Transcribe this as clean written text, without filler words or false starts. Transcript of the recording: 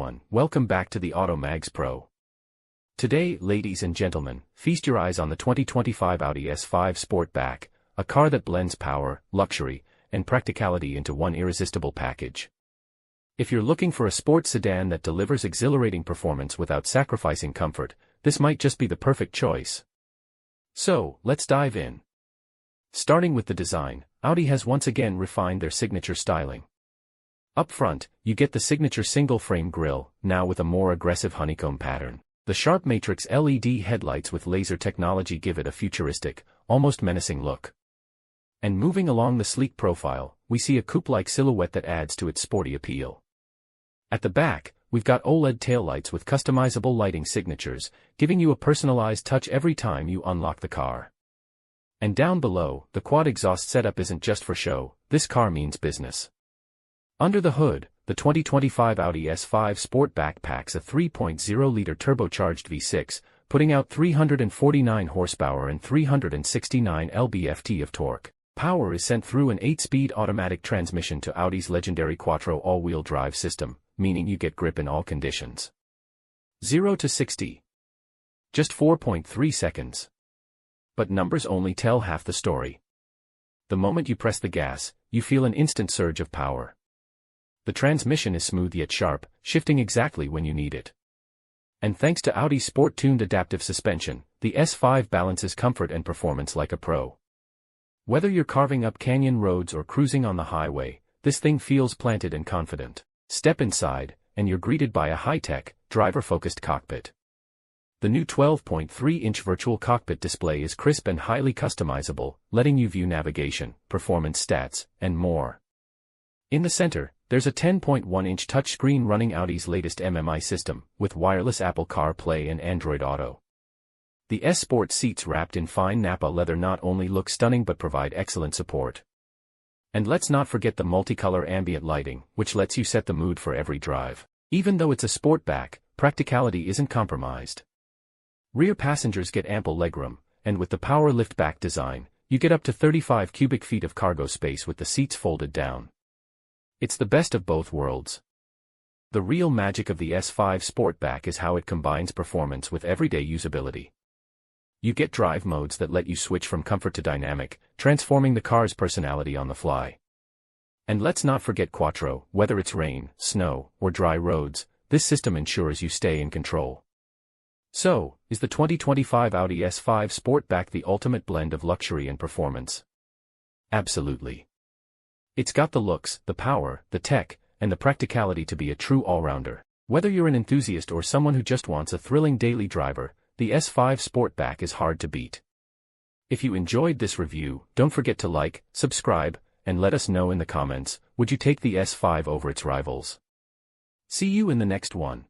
everyone, welcome back to the Auto Mags Pro. Today, ladies and gentlemen, feast your eyes on the 2025 Audi S5 Sportback, a car that blends power, luxury, and practicality into one irresistible package. If you're looking for a sports sedan that delivers exhilarating performance without sacrificing comfort, this might just be the perfect choice. So, let's dive in. Starting with the design, Audi has once again refined their signature styling. Up front, you get the signature single-frame grille, now with a more aggressive honeycomb pattern. The sharp matrix LED headlights with laser technology give it a futuristic, almost menacing look. And moving along the sleek profile, we see a coupe-like silhouette that adds to its sporty appeal. At the back, we've got OLED taillights with customizable lighting signatures, giving you a personalized touch every time you unlock the car. And down below, the quad exhaust setup isn't just for show, this car means business. Under the hood, the 2025 Audi S5 Sportback packs a 3.0-liter turbocharged V6, putting out 349 horsepower and 369 lb-ft of torque. Power is sent through an 8-speed automatic transmission to Audi's legendary Quattro all-wheel drive system, meaning you get grip in all conditions. 0 to 60. Just 4.3 seconds. But numbers only tell half the story. The moment you press the gas, you feel an instant surge of power. The transmission is smooth yet sharp, shifting exactly when you need it. And thanks to Audi's sport-tuned adaptive suspension, the S5 balances comfort and performance like a pro. Whether you're carving up canyon roads or cruising on the highway, this thing feels planted and confident. Step inside, and you're greeted by a high-tech, driver-focused cockpit. The new 12.3-inch virtual cockpit display is crisp and highly customizable, letting you view navigation, performance stats, and more. In the center, there's a 10.1-inch touchscreen running Audi's latest MMI system, with wireless Apple CarPlay and Android Auto. The S-Sport seats wrapped in fine Nappa leather not only look stunning but provide excellent support. And let's not forget the multicolor ambient lighting, which lets you set the mood for every drive. Even though it's a sportback, practicality isn't compromised. Rear passengers get ample legroom, and with the power liftback design, you get up to 35 cubic feet of cargo space with the seats folded down. It's the best of both worlds. The real magic of the S5 Sportback is how it combines performance with everyday usability. You get drive modes that let you switch from comfort to dynamic, transforming the car's personality on the fly. And let's not forget Quattro. Whether it's rain, snow, or dry roads, this system ensures you stay in control. So, is the 2025 Audi S5 Sportback the ultimate blend of luxury and performance? Absolutely. It's got the looks, the power, the tech, and the practicality to be a true all-rounder. Whether you're an enthusiast or someone who just wants a thrilling daily driver, the S5 Sportback is hard to beat. If you enjoyed this review, don't forget to like, subscribe, and let us know in the comments, would you take the S5 over its rivals? See you in the next one.